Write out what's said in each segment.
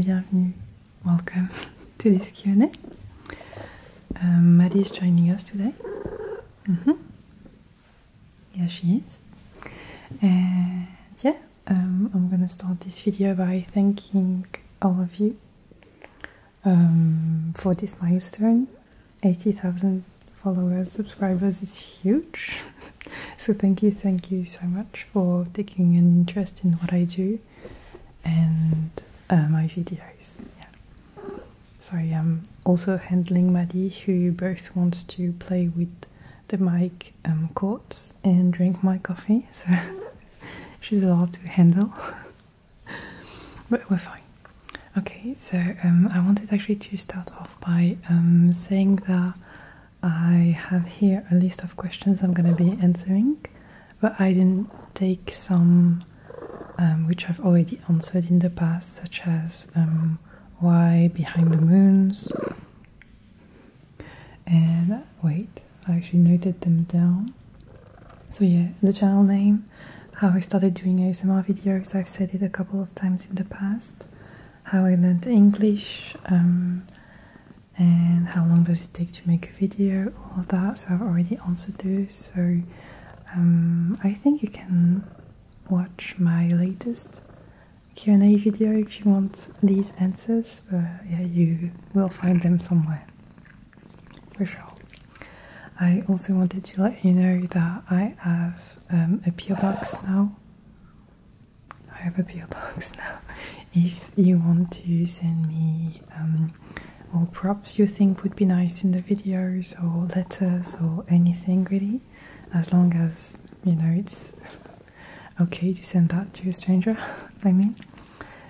bienvenue, welcome to this Q&A. Maddie is joining us today. Yeah, she is. And yeah, I'm gonna start this video by thanking all of you for this milestone. 80,000 followers, subscribers is huge. So thank you so much for taking an interest in what I do and my videos. Yeah. Sorry, I'm also handling Maddie, who both wants to play with the mic cords and drink my coffee, so she's a lot to handle. But we're fine. Okay, so I wanted actually to start off by saying that I have here a list of questions I'm going to be answering, but I didn't take some which I've already answered in the past, such as why behind the moons, and wait, I actually noted them down. So yeah, the channel name, how I started doing ASMR videos, I've said it a couple of times in the past, how I learned English, and how long does it take to make a video, all of that. So I've already answered those, so I think you can watch my latest Q&A video if you want these answers, but yeah, you will find them somewhere, for sure. I also wanted to let you know that I have a PO box now. I have a PO box now. If you want to send me or props you think would be nice in the videos, or letters, or anything really, as long as, you know, it's okay to send that to a stranger, I mean.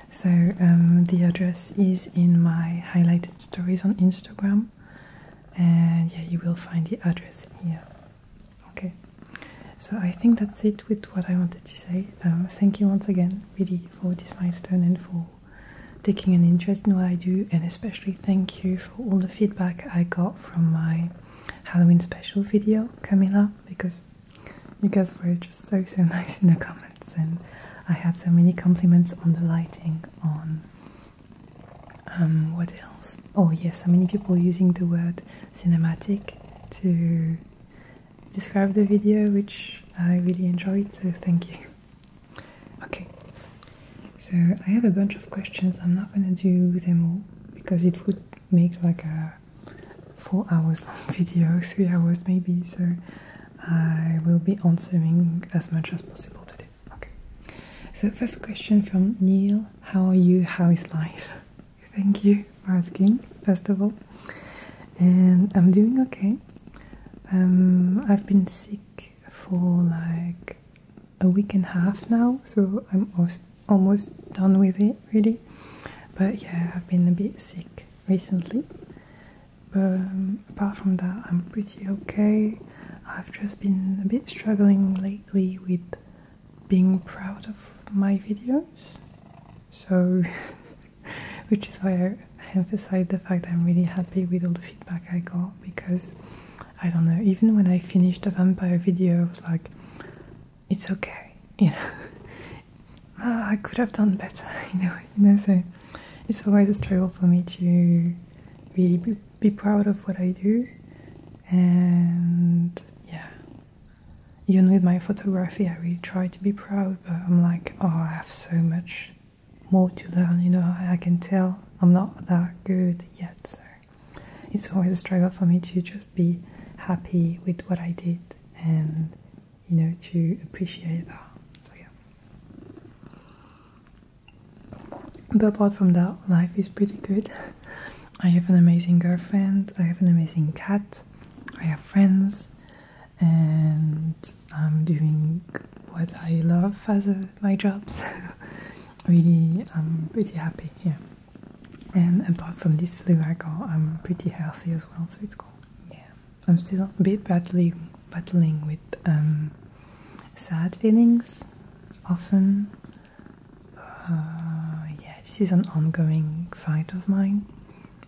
So the address is in my highlighted stories on Instagram, and yeah, you will find the address here. Okay, so I think that's it with what I wanted to say. Thank you once again, really, for this milestone and for taking an interest in what I do, and especially thank you for all the feedback I got from my Halloween special video, Camilla, because you guys were just so nice in the comments, and I had so many compliments on the lighting, on what else? Oh yes, so many people using the word cinematic to describe the video, which I really enjoyed, so thank you. Okay. So I have a bunch of questions. I'm not going to do them all because it would make like a 4 hours long video, 3 hours maybe, so I will be answering as much as possible today. Okay. So first question from Neil: how are you? How is life? Thank you for asking, first of all. And I'm doing okay. I've been sick for like a week and a half now, so I'm almost done with it, really. But yeah, I've been a bit sick recently, but apart from that, I'm pretty okay. I've just been a bit struggling lately with being proud of my videos, so which is why I emphasize the fact that I'm really happy with all the feedback I got, because I don't know, even when I finished the vampire video, I was like, it's okay, you know. I could have done better, you know, so it's always a struggle for me to really be proud of what I do. And yeah, even with my photography, I really try to be proud, but I'm like, oh, I have so much more to learn, you know. I can tell I'm not that good yet, so it's always a struggle for me to just be happy with what I did and, you know, to appreciate that. But apart from that, life is pretty good. I have an amazing girlfriend, I have an amazing cat, I have friends, and I'm doing what I love as my job, so really I'm pretty happy here. And apart from this flu I got, I'm pretty healthy as well, so it's cool. Yeah, I'm still a bit battling with sad feelings often. Yeah, this is an ongoing fight of mine,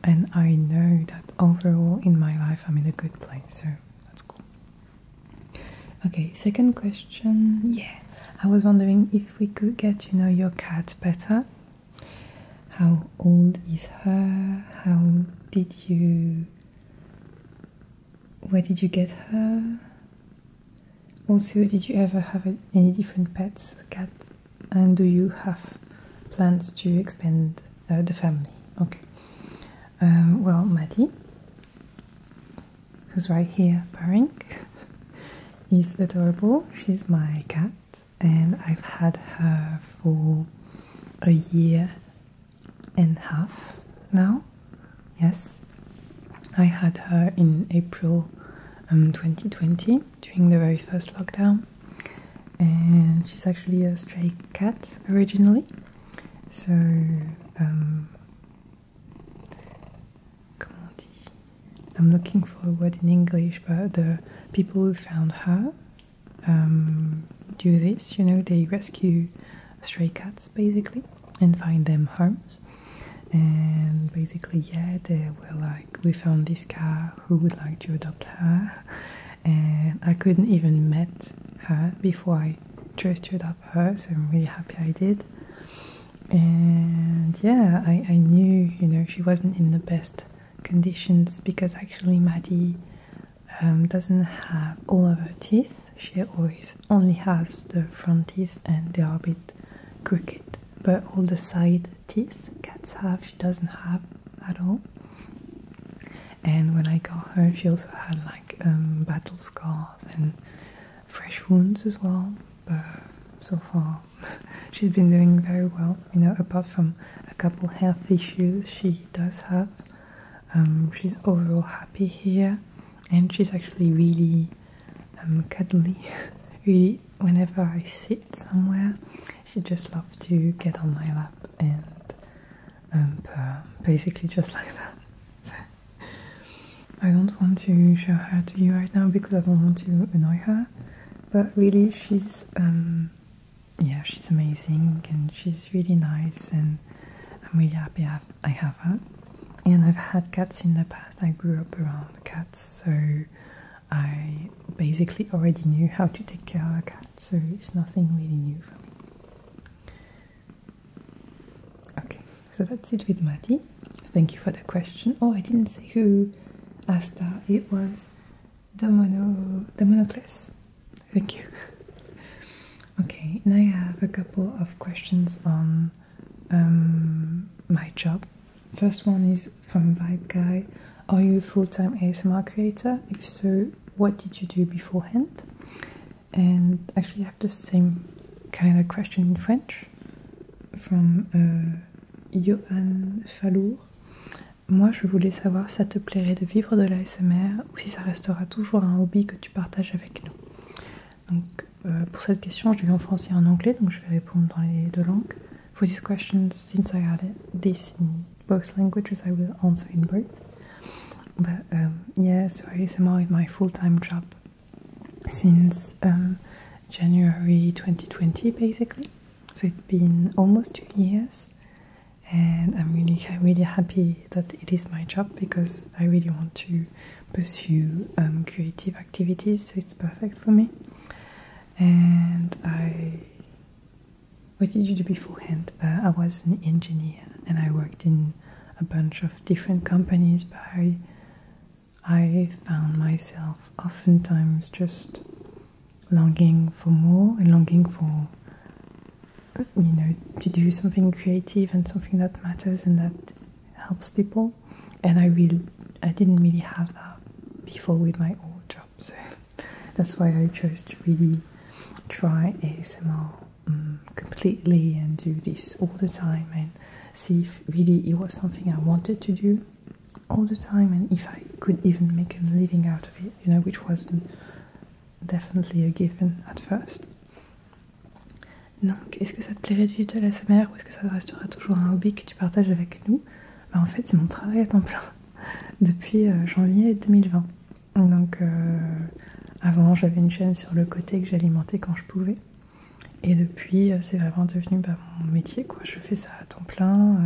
and I know that overall in my life I'm in a good place, so that's cool. Okay, second question. Yeah, I was wondering if we could get to know your cat better. how old is her? Where did you get her? Also, did you ever have any different pets, cat? And do you have plans to expand the family? Okay. Well, Maddie, who's right here purring, is adorable. She's my cat, and I've had her for a year and a half now. Yes, I had her in April 2020 during the very first lockdown, and she's actually a stray cat originally. So I'm looking for a word in English, but the people who found her do this, you know, they rescue stray cats basically and find them homes. And basically, yeah, they were like, we found this cat who would like to adopt her, and I couldn't even met her before I chose to adopt her, so I'm really happy I did. And yeah, I knew, you know, she wasn't in the best conditions because actually Maddie doesn't have all of her teeth. She always only has the front teeth and they are a bit crooked, but all the side teeth cats have, she doesn't have at all. And when I got her, she also had like battle scars and fresh wounds as well, but so far she's been doing very well, you know, apart from a couple health issues she does have. She's overall happy here, and she's actually really cuddly. Really, whenever I sit somewhere, she just loves to get on my lap and purr, basically just like that. So, I don't want to show her to you right now because I don't want to annoy her, but really she's yeah, she's amazing and she's really nice, and I'm really happy I have her. And I've had cats in the past. I grew up around cats, so I basically already knew how to take care of a cat, so it's nothing really new for me. Okay, so that's it with Maddie. Thank you for the question. Oh, I didn't say who asked that. It was Domonokles. Thank you. Okay, now I have a couple of questions on my job. First one is from Vibe Guy. Are you a full-time ASMR creator? If so, what did you do beforehand? And actually I have the same kind of question in French from Yohann Fallourd. Moi, je voulais savoir si ça te plairait de vivre de l'ASMR ou si ça restera toujours un hobby que tu partages avec nous. Donc, pour cette question, je l'ai en français et en anglais, donc je vais répondre dans les deux langues. For this question, since I had this in both languages, I will answer in both. But yeah, so ASMR is my full-time job since January 2020, basically. So it's been almost 2 years, and I'm really happy that it is my job because I really want to pursue creative activities, so it's perfect for me. And what did you do beforehand? I was an engineer and I worked in a bunch of different companies, but I found myself oftentimes just longing for more and longing for, you know, to do something creative and something that matters and that helps people. And I didn't really have that before with my old job, so that's why I chose to really try ASMR completely and do this all the time and see if really it was something I wanted to do all the time and if I could even make a living out of it, you know, which wasn't definitely a given at first. Donc, est-ce que ça te plairait de vivre de l'ASMR ou est-ce que ça restera toujours un hobby que tu partages avec nous? Ben, en fait, c'est mon travail à temps plein depuis janvier 2020. Donc, avant, j'avais une chaîne sur le côté que j'alimentais quand je pouvais. Et depuis, c'est vraiment devenu mon métier, quoi. Je fais ça à temps plein.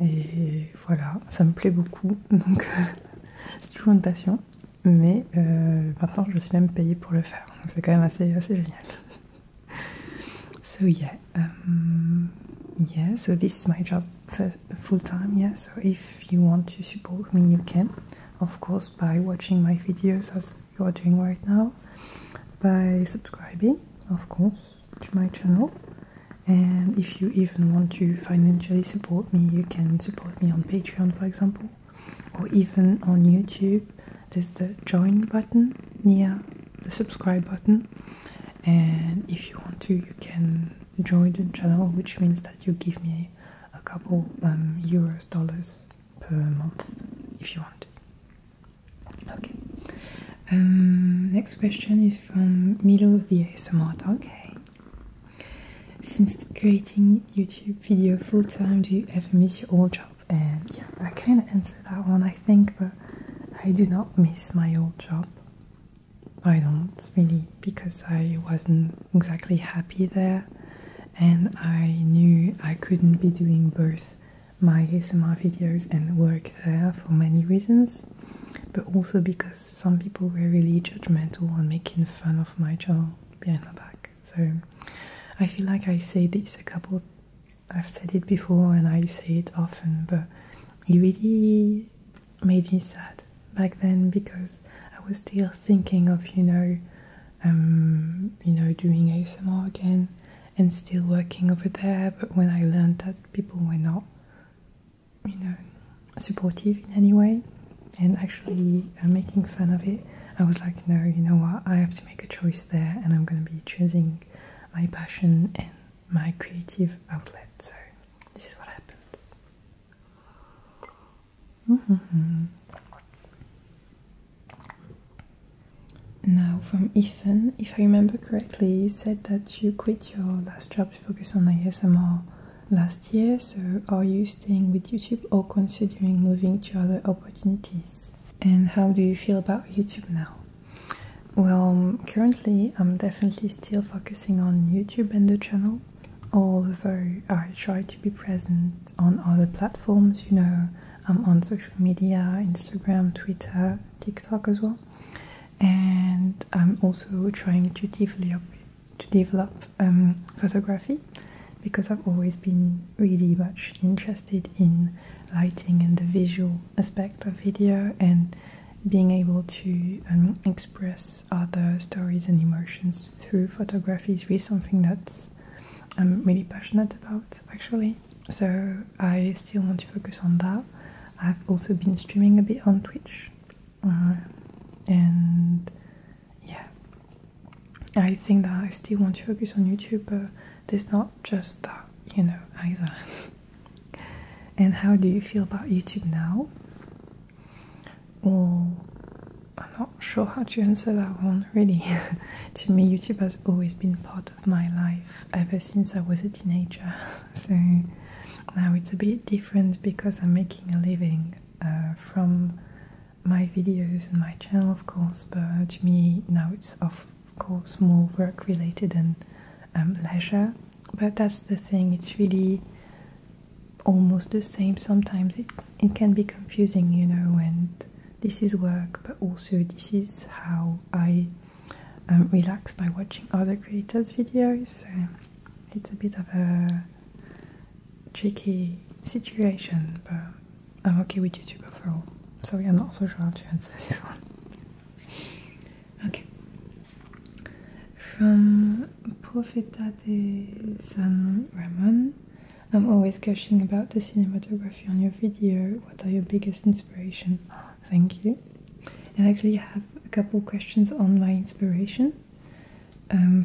Et voilà, ça me plaît beaucoup. Donc, c'est toujours une passion. Mais maintenant, je suis même payée pour le faire. Donc, c'est quand même assez génial. So, yeah. yeah, so this is my job for full-time, yeah, so if you want to support me, you can, of course, by watching my videos as you are doing right now, by subscribing, of course, to my channel, and if you even want to financially support me, you can support me on Patreon, for example, or even on YouTube. There's the join button near the subscribe button, and if you want to, you can join the channel, which means that you give me a couple euros, dollars per month if you want. Okay. Next question is from Milo the ASMR dog. Hey. Since creating YouTube video full time, do you ever miss your old job? And yeah, I kind of answered that one, I think, but I do not miss my old job. I don't really, because I wasn't exactly happy there, and I knew I couldn't be doing both my ASMR videos and work there for many reasons, but also because some people were really judgmental and making fun of my channel behind my back. So I feel like I say this I've said it before and I say it often, but it really made me sad back then, because I was still thinking of, doing ASMR again and still working over there. But when I learned that people were not, supportive in any way and actually making fun of it, I was like, no, you know what, I have to make a choice there, and I'm going to be choosing my passion and my creative outlet. So this is what happened. Now from Ethan, if I remember correctly, you said that you quit your last job to focus on ASMR last year, so are you staying with YouTube or considering moving to other opportunities? And how do you feel about YouTube now? Well, currently I'm definitely still focusing on YouTube and the channel, although I try to be present on other platforms. I'm on social media, Instagram, Twitter, TikTok as well. And I'm also trying to develop photography, because I've always been really much interested in lighting and the visual aspect of video, and being able to express other stories and emotions through photography is really something that I'm really passionate about, actually. So I still want to focus on that. I've also been streaming a bit on Twitch. And yeah, I think that I still want to focus on YouTube, but there's not just that, either. And how do you feel about YouTube now? Well, I'm not sure how to answer that one, really. To me, YouTube has always been part of my life ever since I was a teenager. So now it's a bit different because I'm making a living from my videos and my channel, of course, but to me now it's of course more work related and leisure. But that's the thing, it's really almost the same. Sometimes it can be confusing, and this is work, but also this is how I relax by watching other creators' videos. So it's a bit of a tricky situation, but I'm okay with YouTube overall. Sorry, I'm not so sure how to answer this one. Okay. From profetadesanramon, I'm always gushing about the cinematography on your video. What are your biggest inspiration? Thank you. And actually I have a couple questions on my inspiration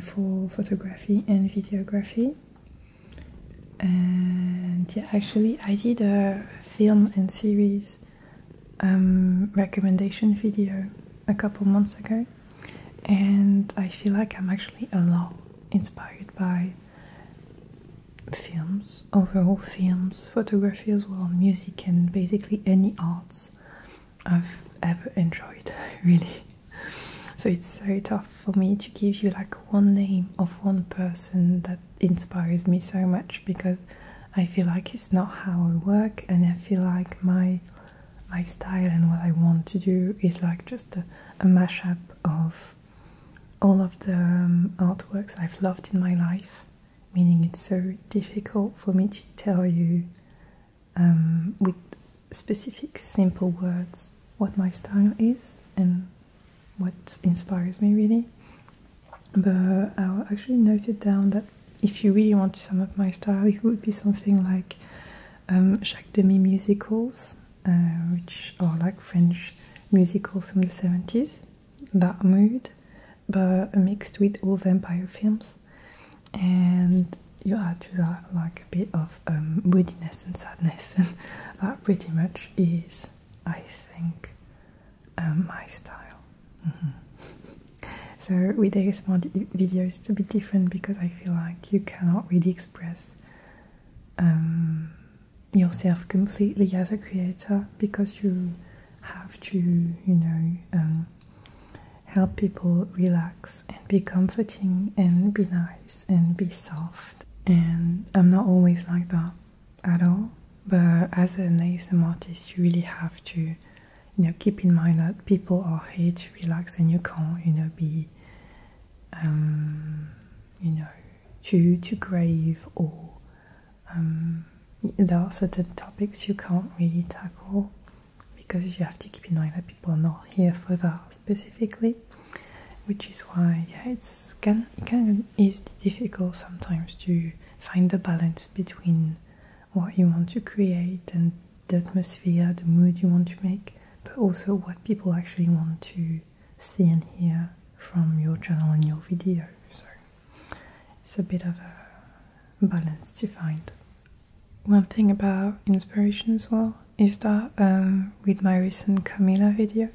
for photography and videography. And yeah, actually I did a film and series recommendation video a couple months ago, and I feel like I'm actually a lot inspired by films, overall films, photography as well, music, and basically any arts I've ever enjoyed, really. So it's very tough for me to give you like one name of one person that inspires me so much, because I feel like it's not how I work, and I feel like my style and what I want to do is like just a mashup of all of the artworks I've loved in my life, meaning it's so difficult for me to tell you with specific simple words what my style is and what inspires me really. But I actually noted down that if you really want to sum up my style, it would be something like chaque demi musicals, which are like French musicals from the 70s, that mood, but mixed with all vampire films. And you add to that like a bit of moodiness and sadness, and that pretty much is, I think, my style. So with ASMR videos it's a bit different because I feel like you cannot really express yourself completely as a creator, because you have to, you know, help people relax and be comforting and be nice and be soft. And I'm not always like that at all, but as an ASMR artist you really have to, you know, keep in mind that people are here to relax, and you can't, you know, be you know, too grave, or there are certain topics you can't really tackle because you have to keep in mind that people are not here for that specifically, which is why, yeah, it kind of is difficult sometimes to find the balance between what you want to create and the atmosphere, the mood you want to make, but also what people actually want to see and hear from your channel and your video. So it's a bit of a balance to find. One thing about inspiration as well is that with my recent Camilla video,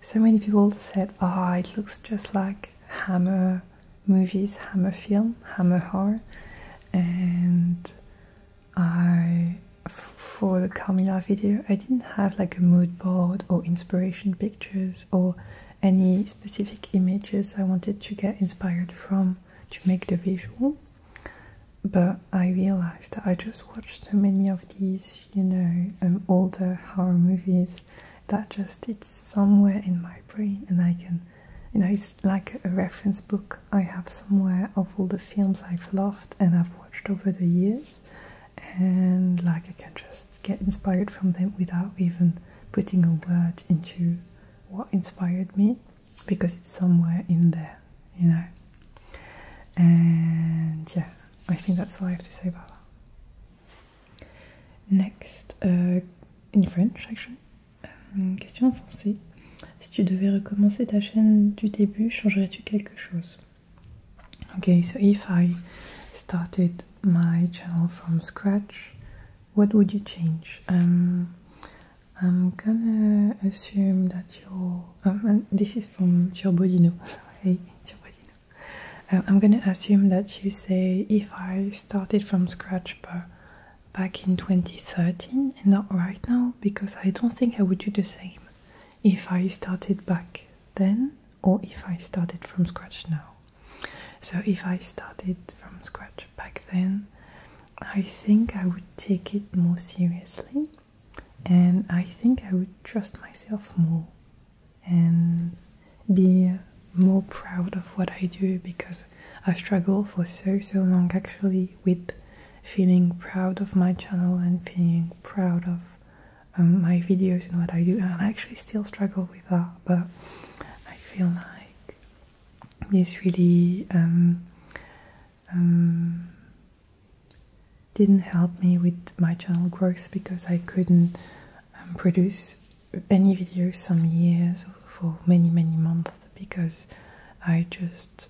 so many people said, oh, it looks just like Hammer movies, Hammer film, Hammer horror. And for the Camilla video, I didn't have like a mood board or inspiration pictures or any specific images I wanted to get inspired from to make the visual. But I realized that I just watched so many of these, you know, older horror movies that just, it's somewhere in my brain, and I can, you know, it's like a reference book I have somewhere of all the films I've loved and I've watched over the years, and like I can just get inspired from them without even putting a word into what inspired me, because it's somewhere in there, you know. And yeah, I think that's all I have to say about that. Next, in French actually. Question en français. Si tu devais recommencer ta chaîne du début, changerais-tu quelque chose? Okay, so if I started my channel from scratch, what would you change? I'm gonna assume that you're... and this is from Turbodino. Hey, Turbodino. I'm gonna assume that you say if I started from scratch but back in 2013 and not right now, because I don't think I would do the same if I started back then or if I started from scratch now. So if I started from scratch back then, I think I would take it more seriously, and I think I would trust myself more and be more proud of what I do, because I've struggled for so long actually with feeling proud of my channel and feeling proud of my videos and what I do, and I actually still struggle with that, but I feel like this really didn't help me with my channel growth, because I couldn't produce any videos some years for many months, because I just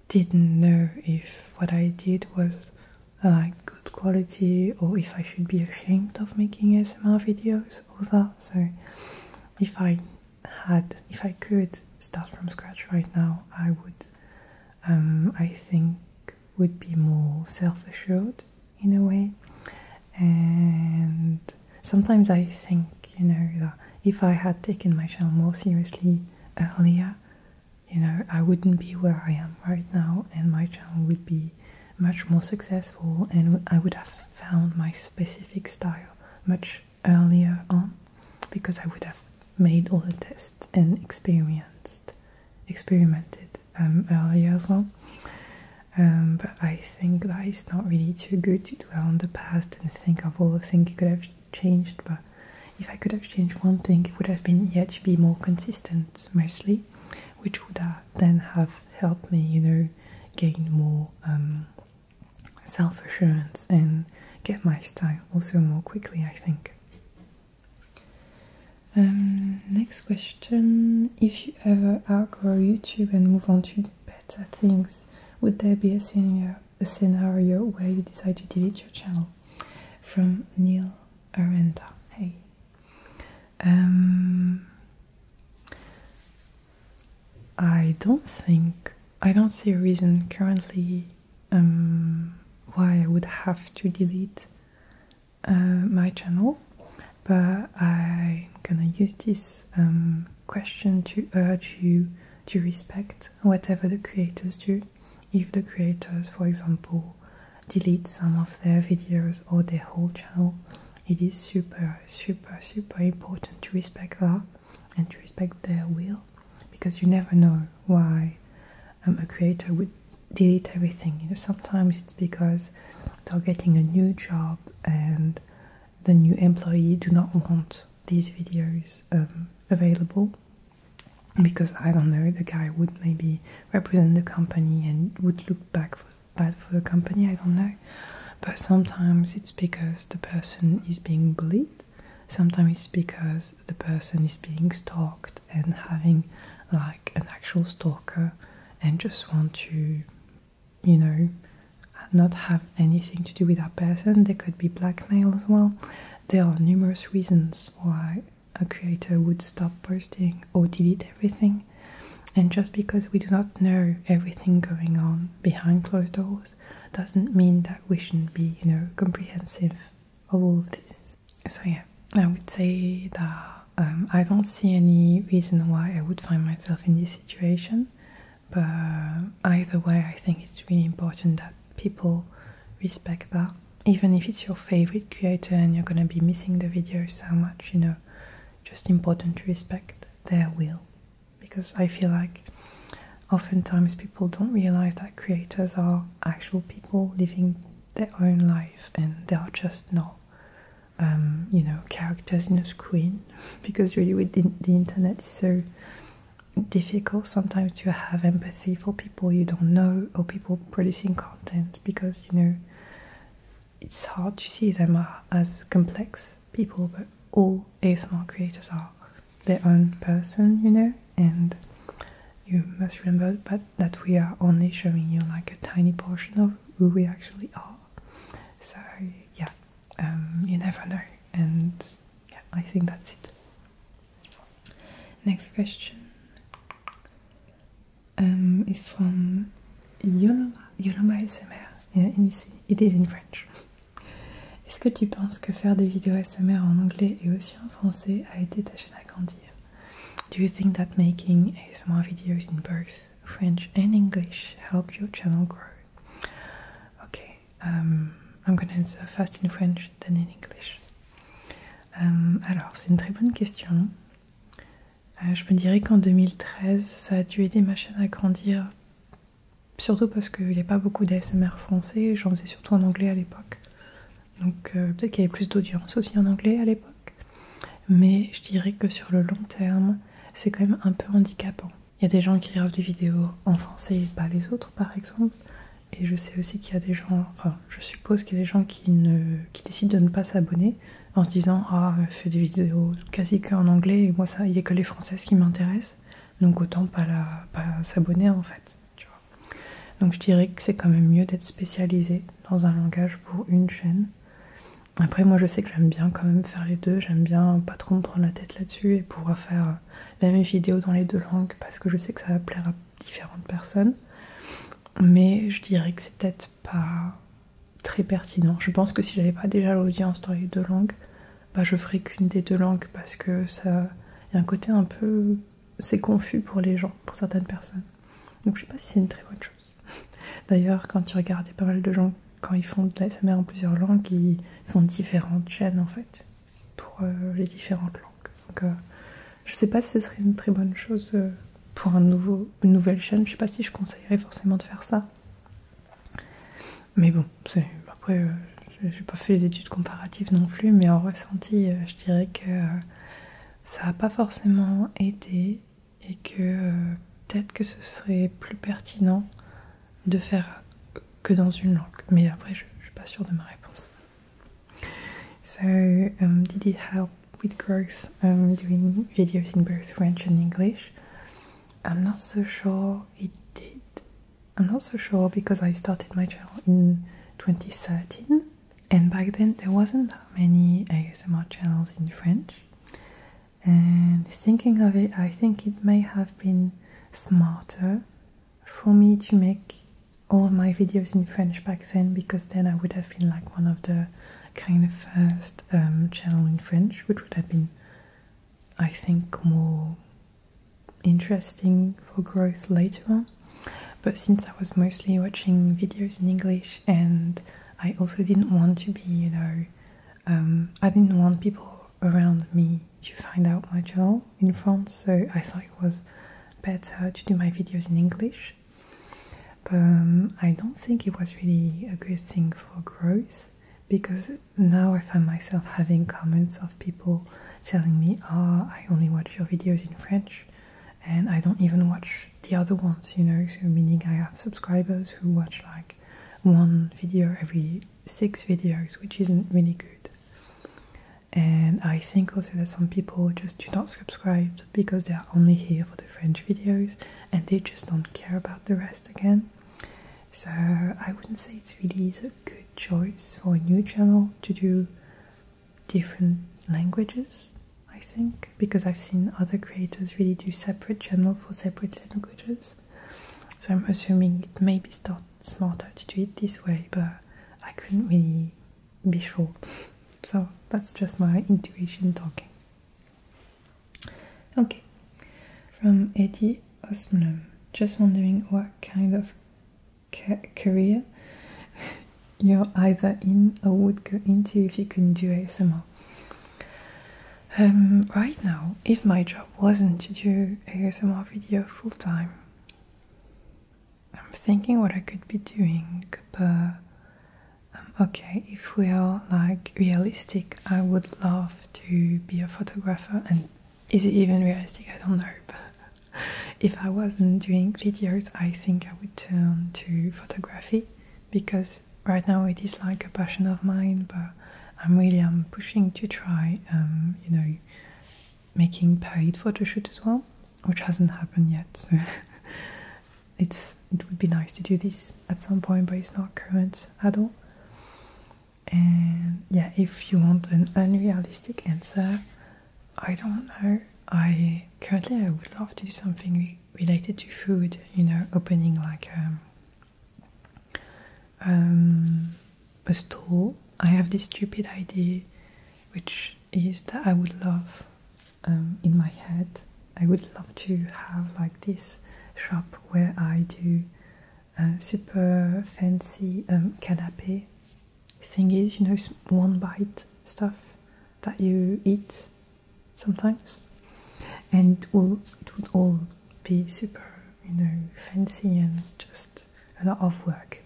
didn't know if what I did was like good quality, or if I should be ashamed of making ASMR videos or that. So if I could start from scratch right now, I would I think would be more self-assured in a way. And sometimes I think, you know, that if I had taken my channel more seriously earlier, you know, I wouldn't be where I am right now, and my channel would be much more successful, and I would have found my specific style much earlier on, because I would have made all the tests and experimented earlier as well. But I think that it's not really too good to dwell on the past and think of all the things you could have changed. But if I could have changed one thing, it would have been to be more consistent, mostly, which would then have helped me, you know, gain more self-assurance and get my style also more quickly, I think. Next question: if you ever outgrow YouTube and move on to better things, would there be a scenario where you decide to delete your channel? From Neilaranda. Hey. I don't see a reason currently why I would have to delete my channel, but I'm gonna use this question to urge you to respect whatever the creators do. If the creators, for example, delete some of their videos or their whole channel, it is super important to respect that and to respect their will, because you never know why a creator would delete everything. You know, sometimes it's because they're getting a new job and the new employee do not want these videos available, because I don't know, the guy would maybe represent the company and would look bad for the company, I don't know. But sometimes it's because the person is being bullied, sometimes it's because the person is being stalked and having like an actual stalker and just want to, you know, not have anything to do with that person. There could be blackmail as well. There are numerous reasons why a creator would stop posting or delete everything, and just because we do not know everything going on behind closed doors doesn't mean that we shouldn't be, you know, comprehensive of all of this. So yeah, I would say that I don't see any reason why I would find myself in this situation, but either way I think it's really important that people respect that, even if it's your favorite creator and you're gonna be missing the video so much, you know, just important to respect their will, because I feel like oftentimes people don't realize that creators are actual people living their own life and they are just not you know, characters in a screen, because really with the internet it's so difficult sometimes to have empathy for people you don't know or people producing content, because, you know, it's hard to see them as complex people, but all ASMR creators are their own person, you know, and you must remember that we are only showing you like a tiny portion of who we actually are. So yeah, you never know, and yeah, I think that's it. Next question is from Yohann SMR. It is in French. Est-ce que tu penses que faire des vidéos ASMR en anglais et aussi en français a aidé ta chaîne à grandir? Do you think that making ASMR videos in both French and English helped your channel grow? Okay, I'm gonna answer first in French, then in English. Alors, c'est une très bonne question. Je me dirais qu'en 2013, ça a dû aider ma chaîne à grandir, surtout parce qu'il n'y a pas beaucoup d'ASMR français, j'en faisais surtout en anglais à l'époque. Donc peut-être qu'il y avait plus d'audience aussi en anglais à l'époque. Mais je dirais que sur le long terme, c'est quand même un peu handicapant. Il y a des gens qui regardent des vidéos en français et pas les autres, par exemple. Et je sais aussi qu'il y a des gens, enfin je suppose qu'il y a des gens qui décident de ne pas s'abonner en se disant « Ah, je fais des vidéos quasi qu'en anglais et moi ça, il n'y a que les françaises qui m'intéressent, donc autant pas s'abonner en fait. » tu vois. Donc je dirais que c'est quand même mieux d'être spécialisé dans un langage pour une chaîne. Après moi je sais que j'aime bien quand même faire les deux, j'aime bien pas trop me prendre la tête là-dessus et pouvoir faire la même vidéo dans les deux langues, parce que je sais que ça va plaire à différentes personnes. Mais je dirais que c'est peut-être pas très pertinent. Je pense que si j'avais pas déjà l'audience dans les deux langues, bah je ferais qu'une des deux langues, parce que ça, y a un côté un peu, c'est confus pour les gens, pour certaines personnes. Donc je sais pas si c'est une très bonne chose. D'ailleurs, quand tu regardes, il y a pas mal de gens, quand ils font de l'ASMR en plusieurs langues, ils font différentes chaînes en fait, pour les différentes langues. Donc je sais pas si ce serait une très bonne chose pour une nouvelle chaîne. Je sais pas si je conseillerais forcément de faire ça. Mais bon, après, j'ai pas fait les études comparatives non plus, mais en ressenti, je dirais que ça n'a pas forcément aidé et que peut-être que ce serait plus pertinent de faire que dans une langue. Mais après, je suis pas sûre de ma réponse. So, did it help with growth doing videos in both French and English? I'm not so sure it did. I'm not so sure because I started my channel in 2013 and back then there wasn't that many ASMR channels in French. And thinking of it, I think it may have been smarter for me to make all of my videos in French back then, because then I would have been like one of the kind of first channel in French, which would have been, I think, more interesting for growth later on. But since I was mostly watching videos in English, and I also didn't want to be, you know, I didn't want people around me to find out my channel in France, so I thought it was better to do my videos in English. But I don't think it was really a good thing for growth, because now I find myself having comments of people telling me, oh, I only watch your videos in French and I don't even watch the other ones, you know, so meaning I have subscribers who watch like one video every 6 videos, which isn't really good. And I think also that some people just do not subscribe because they are only here for the French videos and they just don't care about the rest again. So I wouldn't say it's really a good choice for a new channel to do different languages, I think, because I've seen other creators really do separate channels for separate languages. So I'm assuming it may be smarter to do it this way, but I couldn't really be sure. So that's just my intuition talking. Okay, from Eddie Osmium, just wondering what kind of career you're either in or would go into if you couldn't do ASMR. Right now, if my job wasn't to do ASMR video full time, I'm thinking what I could be doing, but okay, if we are like realistic, I would love to be a photographer, and is it even realistic? I don't know, but if I wasn't doing videos, I think I would turn to photography, because right now it is like a passion of mine, but I'm pushing to try, you know, making paid photo shoot as well, which hasn't happened yet, so it would be nice to do this at some point, but it's not current at all. And yeah, if you want an unrealistic answer, I don't know. Currently I would love to do something related to food, you know, opening like a stall. I have this stupid idea, which is that I would love, in my head, I would love to have like this shop where I do super fancy canapé thingies, you know, one bite stuff that you eat sometimes, and it would all be super, you know, fancy and just a lot of work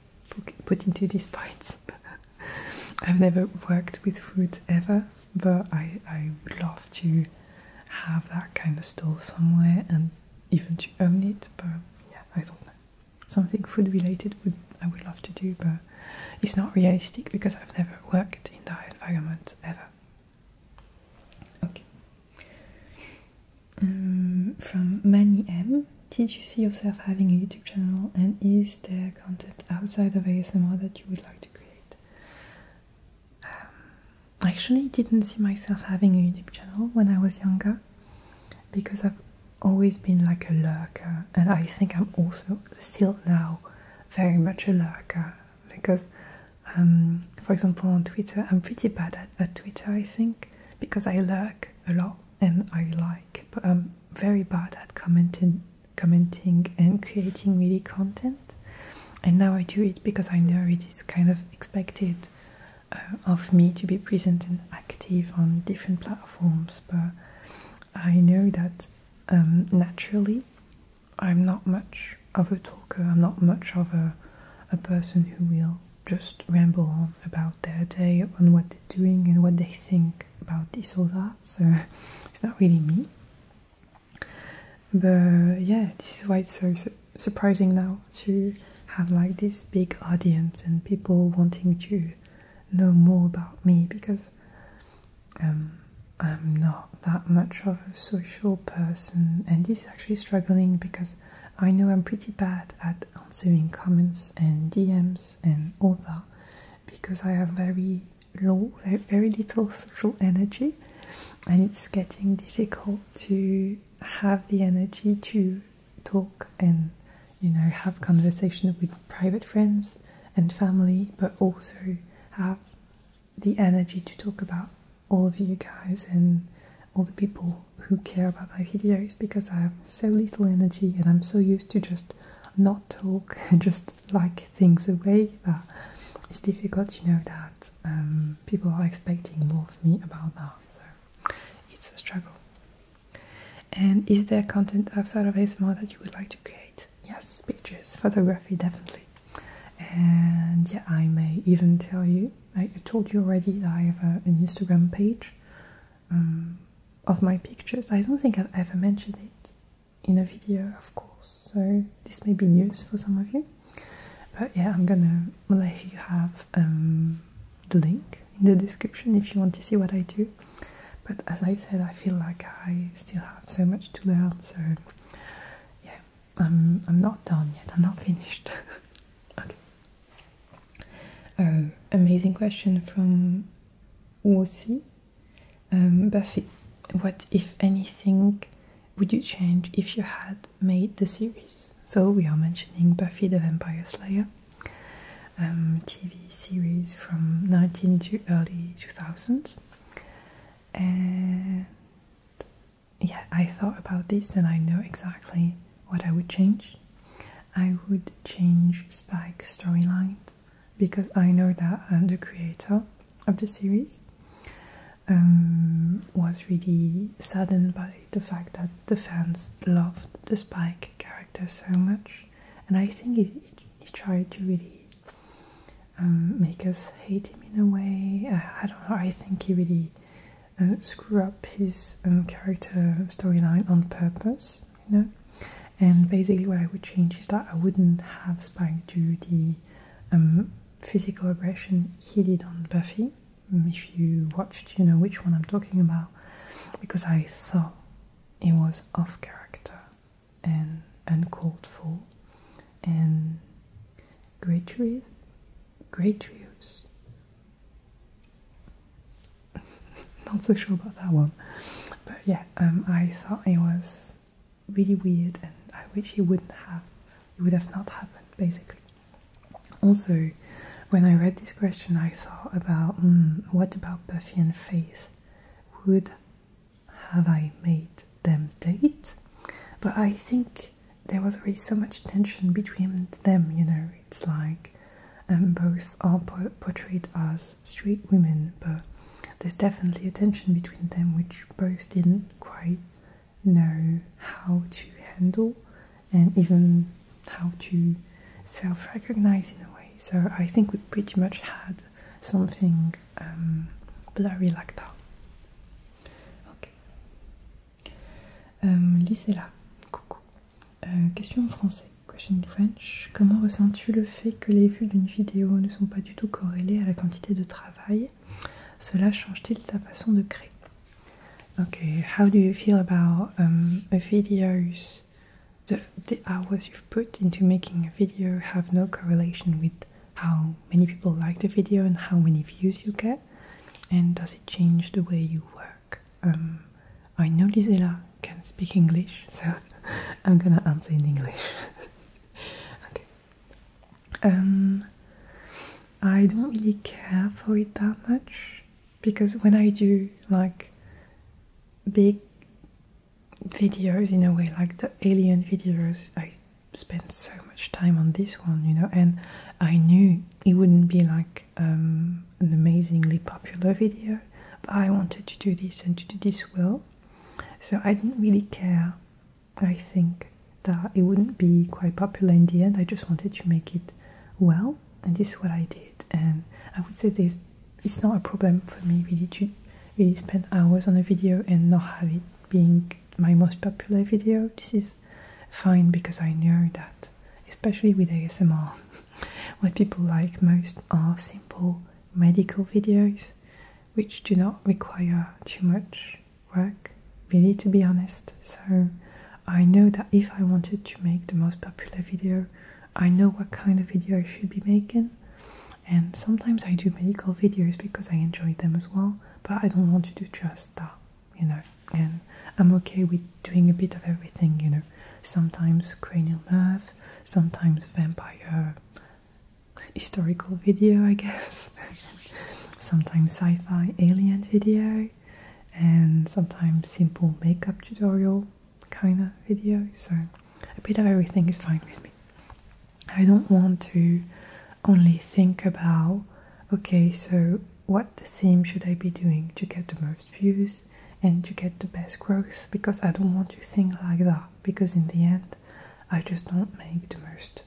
put into these bites. I've never worked with food ever, but I would love to have that kind of store somewhere and even to own it, but yeah, I don't know. Something food related I would love to do, but it's not realistic because I've never worked in that environment ever. Okay. From Manny M, did you see yourself having a YouTube channel, and is there content outside of ASMR that you would like to create? I actually didn't see myself having a YouTube channel when I was younger, because I've always been like a lurker, and I think I'm also still now very much a lurker, because for example on Twitter, I'm pretty bad at Twitter, I think, because I lurk a lot and I like, but I'm very bad at commenting and creating really content. And now I do it because I know it is kind of expected of me to be present and active on different platforms, but I know that naturally I'm not much of a talker. I'm not much of a person who will just ramble on about their day, on what they're doing and what they think about this or that, so it's not really me. But yeah, this is why it's so surprising now to have like this big audience and people wanting to know more about me, because I'm not that much of a social person, and this is actually struggling because I know I'm pretty bad at answering comments and DMs and all that, because I have very little social energy, and it's getting difficult to have the energy to talk and, you know, have conversations with private friends and family, but also have the energy to talk about all of you guys and all the people who care about my videos, because I have so little energy and I'm so used to just not talk and just like things away that it's difficult, you know, that people are expecting more of me about that, so it's a struggle. And is there content outside of ASMR that you would like to create? Yes, pictures, photography, definitely. And yeah, I may even tell you, I told you already that I have an Instagram page of my pictures. I don't think I've ever mentioned it in a video, of course, so this may be news for some of you. But yeah, I'm gonna let you have the link in the description if you want to see what I do. But as I said, I feel like I still have so much to learn, so yeah, I'm not done yet, I'm not finished. Okay. Oh, amazing question from Wosi. Buffy, what, if anything, would you change if you had made the series? So we are mentioning Buffy the Vampire Slayer, TV series from 19 to early 2000s. And yeah, I thought about this and I know exactly what I would change. I would change Spike's storyline, because I know that the creator of the series was really saddened by the fact that the fans loved the Spike character so much, and I think he tried to really make us hate him in a way. I don't know, I think he really screw up his character storyline on purpose, you know. And basically what I would change is that I wouldn't have Spike do the physical aggression he did on Buffy. If you watched, you know which one I'm talking about, because I thought it was off character and uncalled for and gratuitous. Not so sure about that one, but yeah, I thought it was really weird, and I wish it would have not happened, basically. Also, when I read this question, I thought about what about Buffy and Faith? Would have I made them date? But I think there was already so much tension between them, you know. It's like both are portrayed as straight women, but there's definitely a tension between them which both didn't quite know how to handle, and even how to self-recognize in a way. So I think we pretty much had something blurry like that. Ok. Lisela, coucou. Question en français. Question in French. Comment ressens-tu le fait que les vues d'une vidéo ne sont pas du tout corrélées à la quantité de travail? Cela change-t-il ta façon de créer? Okay, how do you feel about a videos, the hours you've put into making a video have no correlation with how many people like the video and how many views you get? And does it change the way you work? I know Lisela can speak English, so I'm gonna answer in English. Okay. I don't really care for it that much, because when I do like big videos in a way, like the alien videos, I spent so much time on this one, you know, and I knew it wouldn't be like an amazingly popular video, but I wanted to do this and to do this well, so I didn't really care. I think that it wouldn't be quite popular in the end. I just wanted to make it well, and this is what I did. and I would say it's not a problem for me really to really spend hours on a video and not have it being my most popular video. This is fine because I know that, especially with ASMR, what people like most are simple medical videos which do not require too much work, really, to be honest. So I know that if I wanted to make the most popular video, I know what kind of video I should be making. And sometimes I do medical videos because I enjoy them as well, but I don't want to do just that, you know. And I'm okay with doing a bit of everything, you know. Sometimes cranial nerve, sometimes vampire historical video, I guess. Sometimes sci-fi alien video, and sometimes simple makeup tutorial kind of video. So a bit of everything is fine with me. I don't want to only think about, okay, so what theme should I be doing to get the most views and to get the best growth, because I don't want to think like that, because in the end I just don't make the most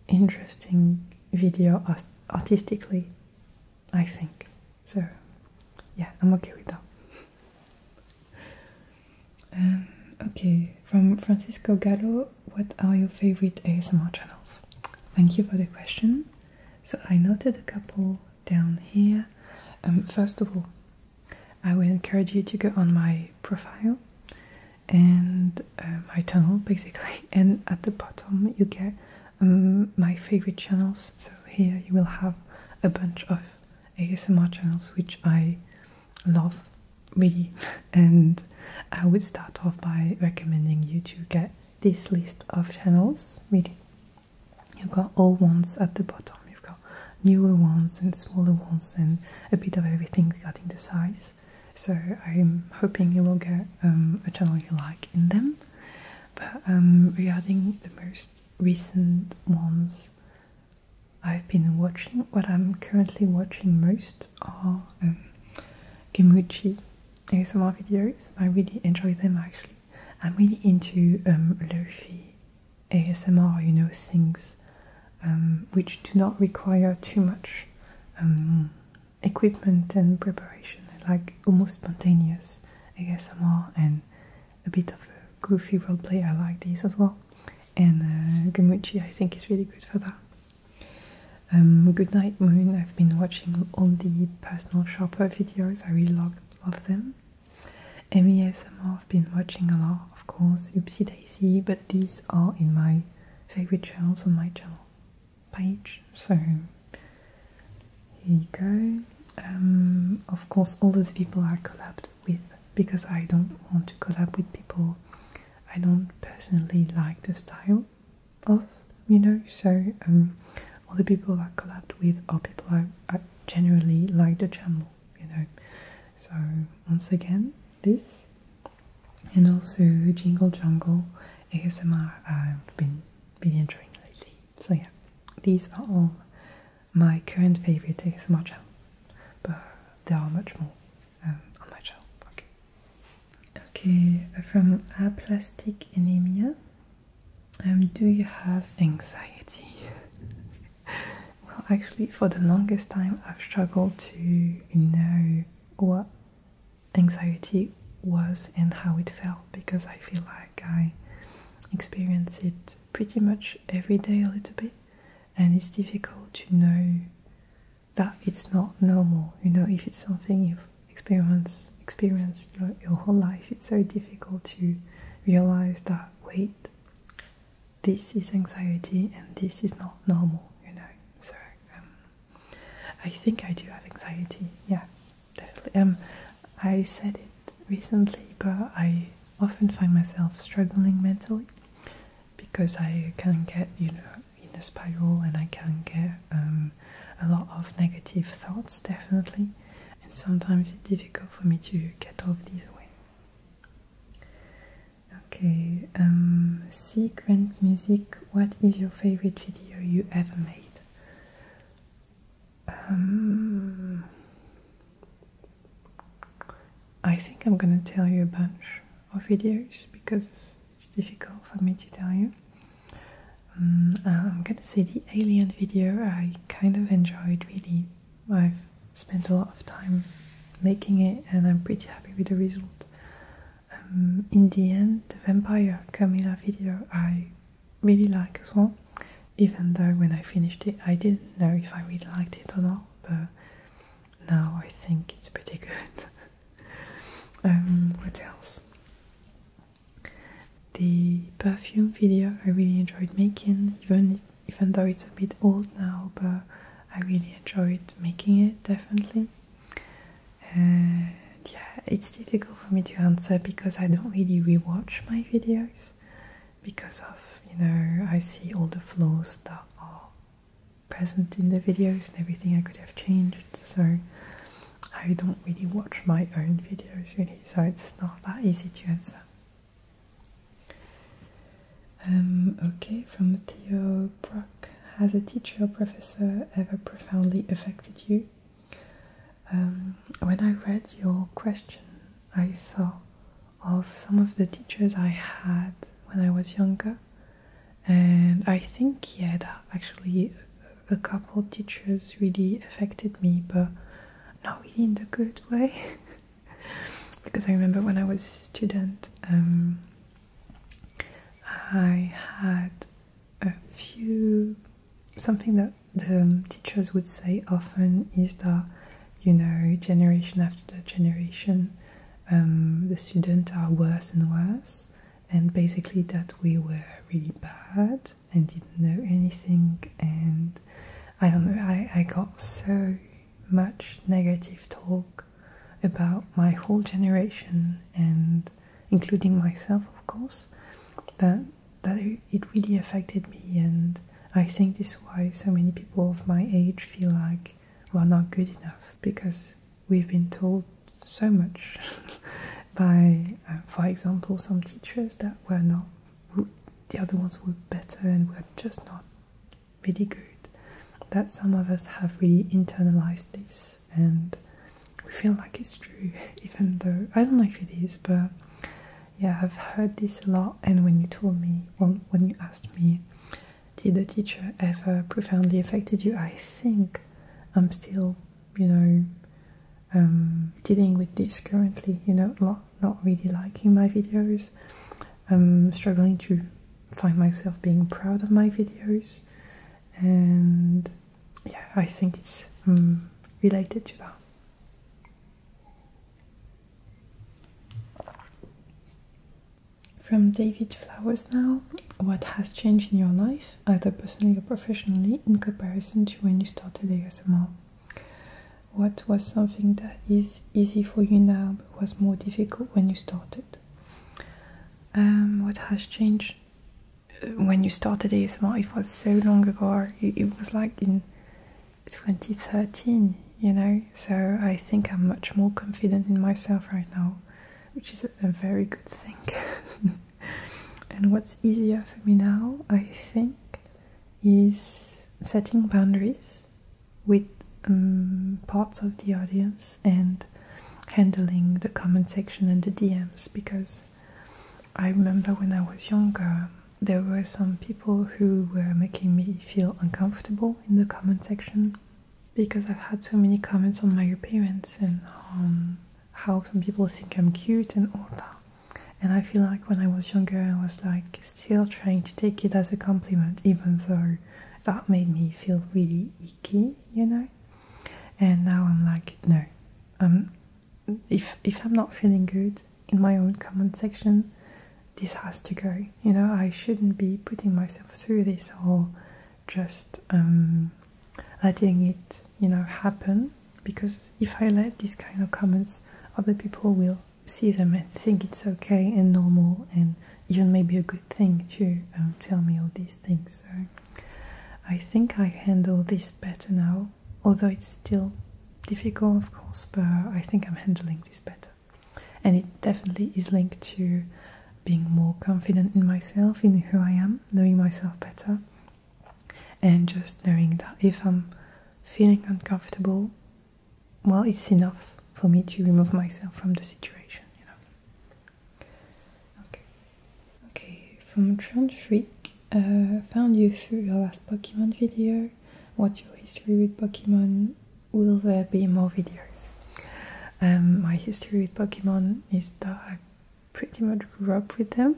interesting video artistically, I think. So yeah, I'm okay with that. Okay, from Francisco Gallo, what are your favorite ASMR channels? Thank you for the question. So I noted a couple down here. First of all, I will encourage you to go on my profile and my channel basically, and at the bottom you get my favorite channels. So here you will have a bunch of ASMR channels which I love really, and I would start off by recommending you to get this list of channels. Really, you've got old ones at the bottom, you've got newer ones and smaller ones and a bit of everything regarding the size. So I'm hoping you will get a channel you like in them. But regarding the most recent ones I've been watching, what I'm currently watching most are Gemuchi ASMR videos. I really enjoy them actually. I'm really into lofi ASMR, you know, things which do not require too much equipment and preparation. I like almost spontaneous ASMR and a bit of a goofy roleplay. I like these as well. And Gemuchi I think is really good for that. Goodnight Moon, I've been watching all the personal shopper videos. I really love them. ASMR I've been watching a lot, of course, Oopsie Daisy, but these are in my favorite channels on my channel page. So here you go. Of course, all of the people I collabed with, because I don't want to collab with people I don't personally like the style of, you know. So all the people I collabed with are people I genuinely like the channel, you know. So once again, this, and also Jingle Jungle ASMR I've been really enjoying lately. So yeah, these are all my current favorite ASMR channels, but there are much more on my channel. Okay, from Plastic Anemia, do you have anxiety? Well, actually, for the longest time I've struggled to know what anxiety was and how it felt, because I feel like I experience it pretty much every day a little bit, and it's difficult to know that it's not normal, you know. If it's something you've experienced your whole life, it's so difficult to realize that, wait, this is anxiety and this is not normal, you know. So I think I do have anxiety, yeah, definitely. I said it recently, but I often find myself struggling mentally, because I can get, you know, in a spiral, and I can get a lot of negative thoughts, definitely, and sometimes it's difficult for me to get off these away. Okay, Secret Music, what is your favorite video you ever made? I think I'm gonna tell you a bunch of videos because it's difficult for me to tell you. I'm gonna say the alien video I kind of enjoyed really. I've spent a lot of time making it and I'm pretty happy with the result. In the end, the vampire Camilla video I really like as well, even though when I finished it I didn't know if I really liked it or not, but now I think it's pretty good. What else? The perfume video I really enjoyed making, even though it's a bit old now, but I really enjoyed making it, definitely. Yeah, it's difficult for me to answer because I don't really rewatch my videos because of, you know, I see all the flaws that are present in the videos and everything I could have changed, so I don't really watch my own videos really, so it's not that easy to answer. Okay, from Theo Brock. Has a teacher or professor ever profoundly affected you? When I read your question, I thought of some of the teachers I had when I was younger, and I think, yeah, that actually a couple of teachers really affected me, but not really in the good way. Because I remember when I was a student, I had a few, something that the teachers would say often is that, you know, generation after generation, the students are worse and worse, and basically that we were really bad and didn't know anything, and I don't know, I got so much negative talk about my whole generation, and including myself, of course, that it really affected me, and I think this is why so many people of my age feel like we're not good enough, because we've been told so much by, for example, some teachers that were not, the other ones were better and were just not really good, that some of us have really internalized this and we feel like it's true, even though I don't know if it is, but yeah, I've heard this a lot. And when you told me, when you asked me, did the teacher ever profoundly affected you, I think I'm still, you know, dealing with this currently, you know, not really liking my videos, struggling to find myself being proud of my videos, and yeah, I think it's related to that. From David Flowers now. What has changed in your life, either personally or professionally, in comparison to when you started ASMR? What was something that is easy for you now but was more difficult when you started? What has changed when you started ASMR? It was so long ago. It was like in 2013, you know, so I think I'm much more confident in myself right now, which is a very good thing. And what's easier for me now, I think, is setting boundaries with parts of the audience and handling the comment section and the DMs, because I remember when I was younger there were some people who were making me feel uncomfortable in the comment section, because I've had so many comments on my appearance and on how some people think I'm cute and all that. And I feel like when I was younger I was like still trying to take it as a compliment, even though that made me feel really icky, you know. And now I'm like, no, if I'm not feeling good in my own comment section, this has to go, you know. I shouldn't be putting myself through this or just letting it, you know, happen, because if I let these kind of comments, other people will see them and think it's okay and normal and even maybe a good thing to tell me all these things. So I think I handle this better now, although it's still difficult, of course, but I think I'm handling this better. And it definitely is linked to being more confident in myself, in who I am, knowing myself better, and just knowing that if I'm feeling uncomfortable, well, it's enough for me to remove myself from the situation, you know. Okay, from Trend Freak, found you through your last Pokemon video. What's your history with Pokemon? Will there be more videos? My history with Pokemon is that I pretty much grew up with them.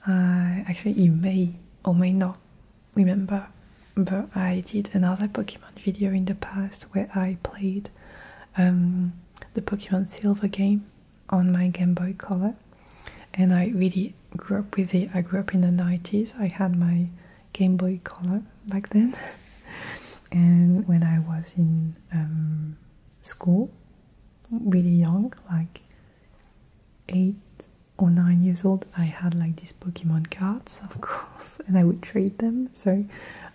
Actually, you may or may not remember, but I did another Pokemon video in the past where I played the Pokemon Silver game on my Game Boy Color, and I really grew up with it. I grew up in the 90s. I had my Game Boy Color back then, and when I was in school, really young, like 8 or 9 years old, I had like these Pokemon cards, of course, and I would trade them. So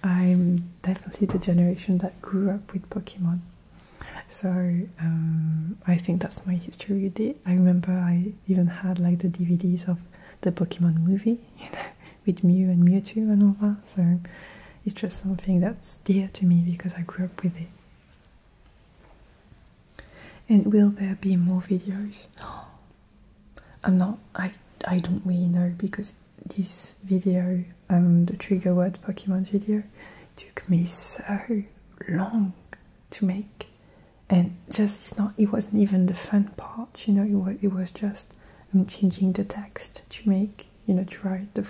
I'm definitely the generation that grew up with Pokemon. So I think that's my history with it. I remember I even had like the DVDs of the Pokemon movie, you know, with Mew and Mewtwo and all that. So it's just something that's dear to me because I grew up with it. And will there be more videos? I don't really know, because this video, the trigger word Pokemon video, took me so long to make, and just it wasn't even the fun part, you know. It was just changing the text to make, you know, to write the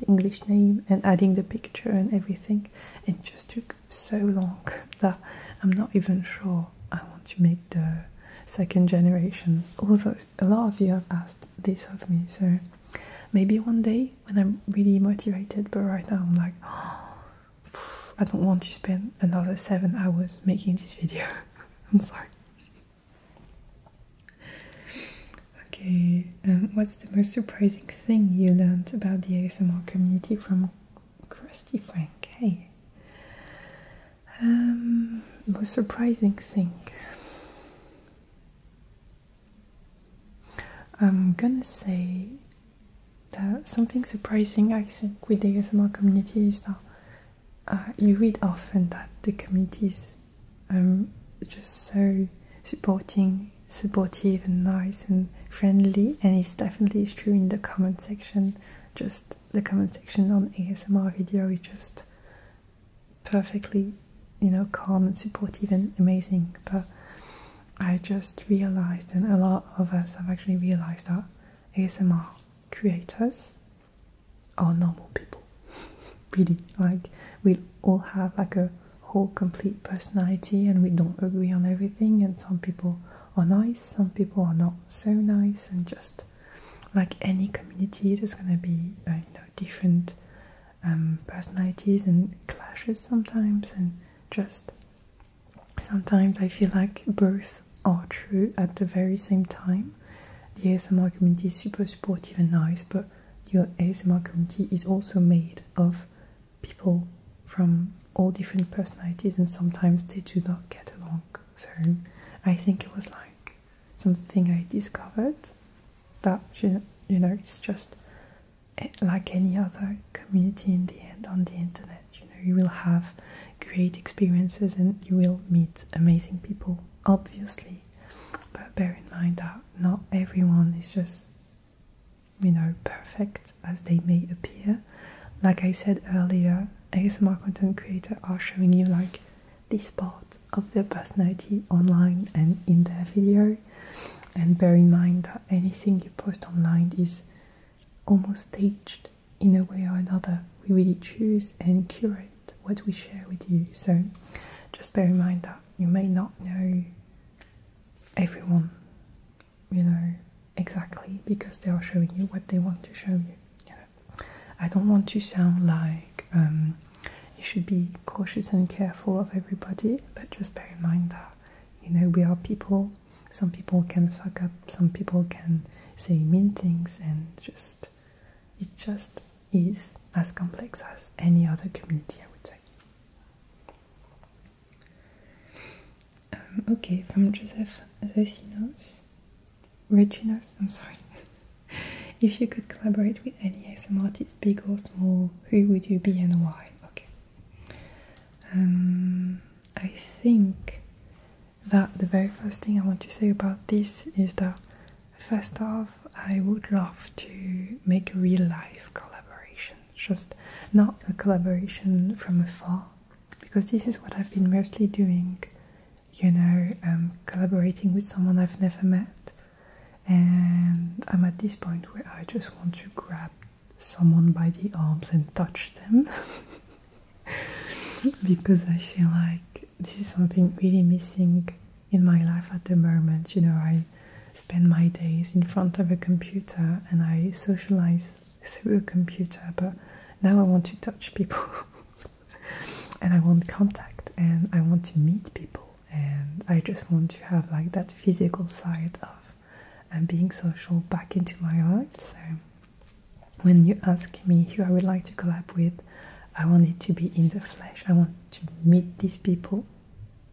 English name and adding the picture and everything. It just took so long that I'm not even sure I want to make the second generation, although a lot of you have asked this of me. So maybe one day when I'm really motivated, but right now I'm like, oh, I don't want to spend another 7 hours making this video. I'm sorry. Okay, what's the most surprising thing you learned about the ASMR community from Krusty Frank? Hey, most surprising thing. I'm gonna say that something surprising, I think, with the ASMR community is that you read often that the community is just so supportive and nice and friendly, and it's definitely true in the comment section. Just the comment section on ASMR video is just perfectly, you know, calm and supportive and amazing. But I just realized, and a lot of us have actually realized, that ASMR creators are normal people. Really, like, we all have like a whole complete personality, and we don't agree on everything, and some people are nice, some people are not so nice, and just like any community, there's gonna be you know, different personalities and clashes sometimes, and just sometimes I feel like both are true at the very same time. The ASMR community is super supportive and nice, but your ASMR community is also made of people from all different personalities, and sometimes they do not get along. So I think it was like something I discovered, that, you know, it's just like any other community in the end on the internet. You know, you will have great experiences and you will meet amazing people, obviously, but bear in mind that not everyone is just, you know, perfect as they may appear. Like I said earlier, ASMR content creators are showing you like this part of their personality online and in their video, and bear in mind that anything you post online is almost staged in a way or another. We really choose and curate what we share with you, so just bear in mind that you may not know everyone, you know, exactly, because they are showing you what they want to show you. You know, I don't want to sound like you should be cautious and careful of everybody, but just bear in mind that, you know, we are people. Some people can fuck up, some people can say mean things, and it just is as complex as any other community, I would say. Okay, from Joseph Reginos, I'm sorry. If you could collaborate with any ASMR artist, big or small, who would you be and why? Okay. I think that the very first thing I want to say about this is that, first off, I would love to make a real life collaboration, just not a collaboration from afar, because this is what I've been mostly doing, you know, collaborating with someone I've never met, and I'm at this point where I just want to grab someone by the arms and touch them because I feel like this is something really missing in my life at the moment. You know, I spend my days in front of a computer and I socialize through a computer, but now I want to touch people and I want contact and I want to meet people, and I just want to have like that physical side of being social back into my life. So when you ask me who I would like to collab with, I want it to be in the flesh. I want to meet these people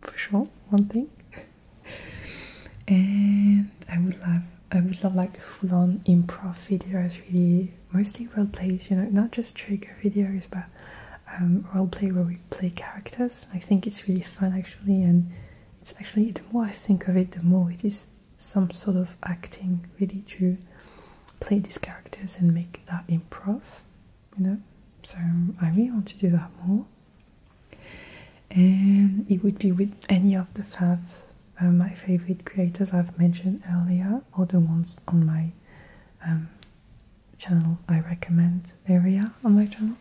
for sure, one thing. And I would love like full-on improv videos, really, mostly role plays, you know, not just trigger videos, but role play where we play characters. I think it's really fun actually, and it's actually, the more I think of it, the more it is some sort of acting, really, to play these characters and make that improv, you know. So I really want to do that more, and it would be with any of the faves, my favorite creators I've mentioned earlier, or the ones on my channel I recommend area on my channel.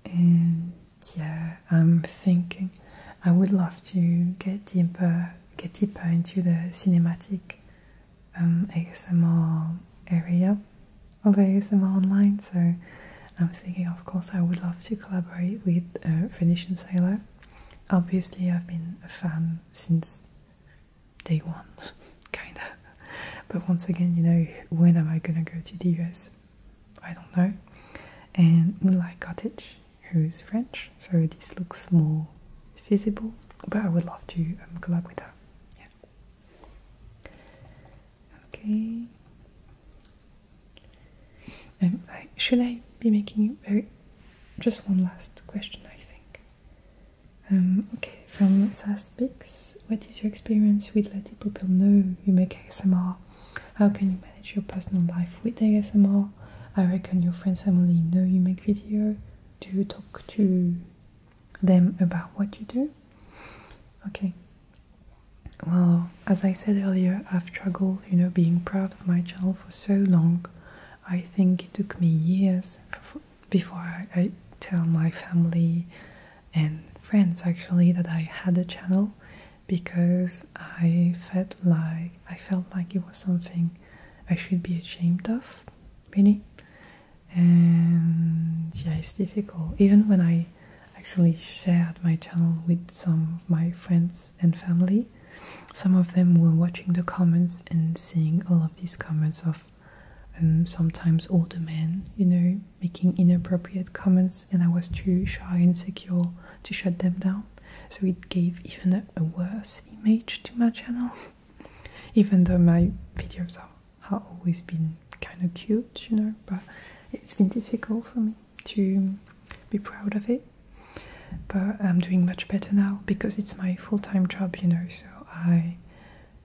And yeah, I'm thinking I would love to get deeper into the cinematic ASMR area of ASMR online. So I'm thinking, of course, I would love to collaborate with Venetian Sailor. Obviously, I've been a fan since day one, kind of. But once again, you know, when am I gonna go to the US? I don't know. And Moonlight Cottage, who's French, so this looks more feasible. But I would love to collab with her. Yeah. Okay. Should I be making just one last question, I think. Okay, from Sas Pix, what is your experience with letting people know you make ASMR? How can you manage your personal life with ASMR? I reckon your friends, family know you make video. Do you talk to them about what you do? Okay. Well, as I said earlier, I've struggled, you know, being proud of my channel for so long. I think it took me years before I tell my family and friends actually that I had a channel, because I felt like it was something I should be ashamed of, really. And yeah, it's difficult. Even when I actually shared my channel with some of my friends and family, some of them were watching the comments and seeing all of these comments of sometimes older men, you know, making inappropriate comments, and I was too shy and insecure to shut them down. So it gave even a worse image to my channel, even though my videos have always been kind of cute, you know, but it's been difficult for me to be proud of it. But I'm doing much better now because it's my full-time job, you know, so I'm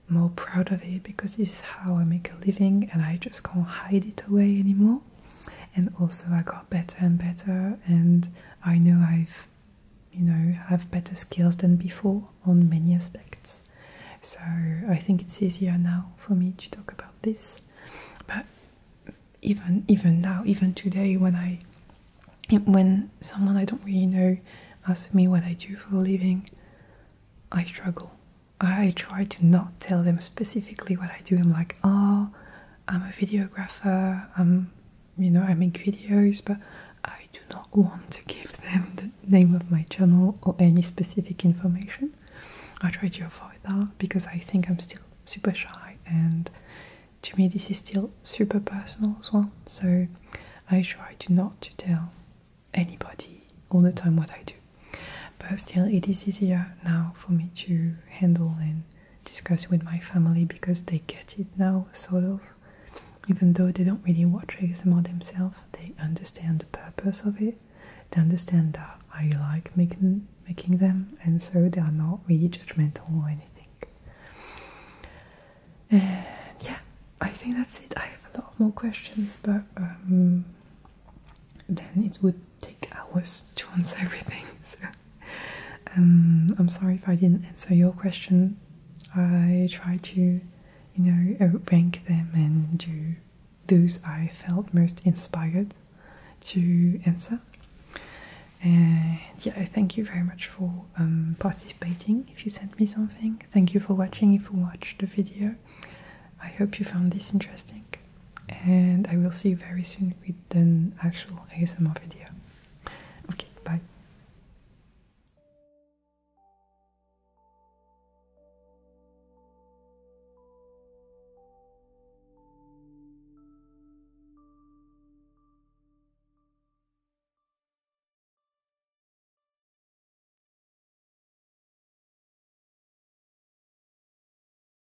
more proud of it because it's how I make a living and I just can't hide it away anymore. And also I got better and better, and I know have better skills than before on many aspects. So I think it's easier now for me to talk about this. But even now, even today, when someone I don't really know asks me what I do for a living, I struggle. I try to not tell them specifically what I do. I'm like, oh, I'm a videographer, I make videos, but I do not want to give them the name of my channel or any specific information. I try to avoid that because I think I'm still super shy, and to me this is still super personal as well. So I try to not to tell anybody all the time what I do. But still, it is easier now for me to handle and discuss with my family because they get it now, sort of. Even though they don't really watch ASMR themselves, they understand the purpose of it. They understand that I like making them, and so they are not really judgmental or anything. And yeah, I think that's it. I have a lot more questions, but then it would take hours to answer everything. So I'm sorry if I didn't answer your question. I try to, you know, rank them and do those I felt most inspired to answer. And yeah, thank you very much for participating. If you sent me something, thank you for watching. If you watched the video, I hope you found this interesting, and I will see you very soon with an actual ASMR video.